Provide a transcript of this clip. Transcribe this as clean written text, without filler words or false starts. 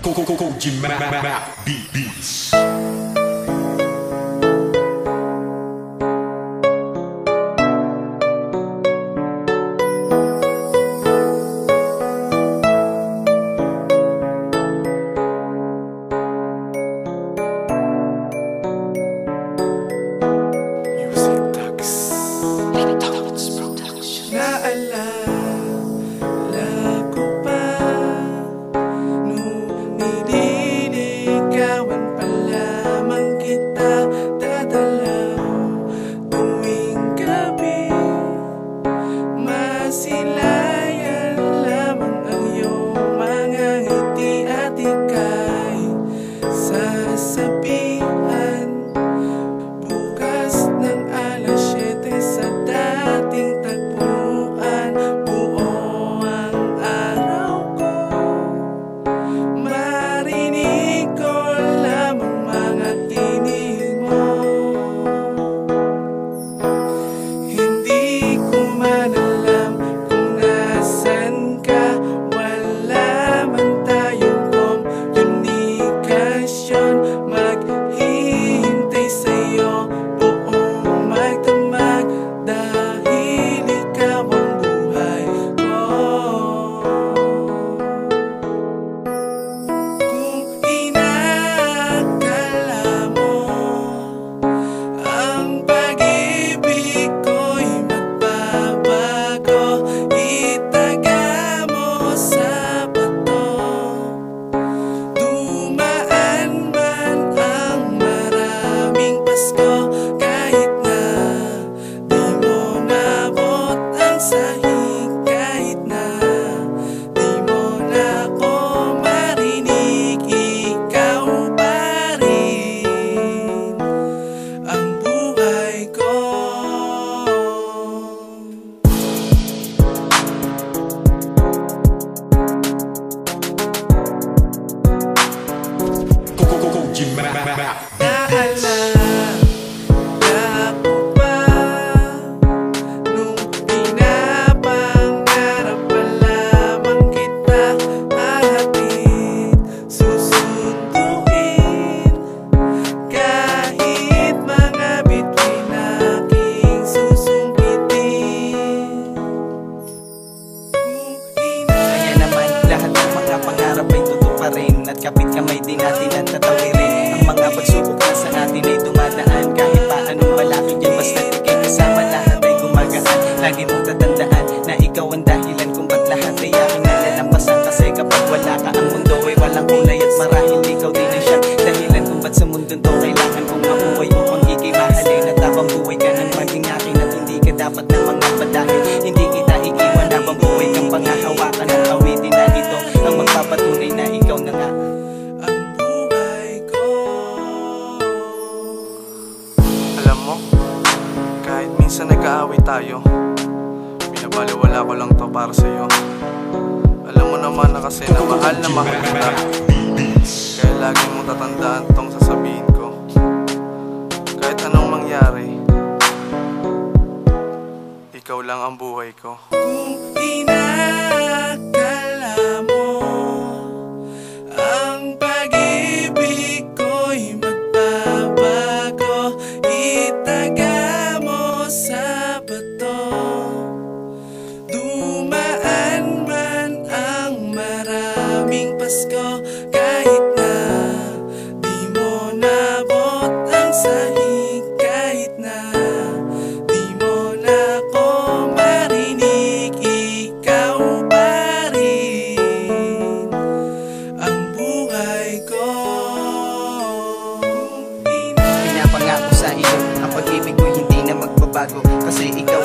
Koji Map Beats. At kapit kamay din natin at tatawirin ang mga pagsubok na sa atin ay dumadaan. Kahit pa anong malapit yan, basta ikay kasama, lahat ay gumagaan. Lagi mong tatandaan na ikaw ang dahilan kung ba't lahat ay aking nalalampasan. Kasi kapag wala ka, ang mundo ay walang kulay. At marahil ikaw din ang siyang dahilan kung ba't sa mundong to kailangan kong mabuhay upang ikay mahalin. At habang buhay ka nang maging akin at hindi ka dapat ng mga padahil. Hindi kita iiwan habang buhay kang pangahawakan ng awitin na ito ang magpapatunay na ikaw na nga ang buhay ko. Alam mo, kahit minsan nag-aaway tayo, binabaliwala ko lang to para sa'yo. Alam mo naman na kasi na mahal kita, kaya lagi mong tatandaan tong sasabihin ko. Kahit anong mangyari, ikaw lang ang buhay ko. Kung inakala mo ang pag-ibig ko'y magbabago, itaga mo sa bato. Dumaan man ang maraming Pasko, kahit na di mo nabot ang sahig, kahit na di mo na ko marinig, ikaw pa rin ang buhay ko. Pinapangako sa iyo ang pag-ibig ko hindi na magbabago, kasi ikaw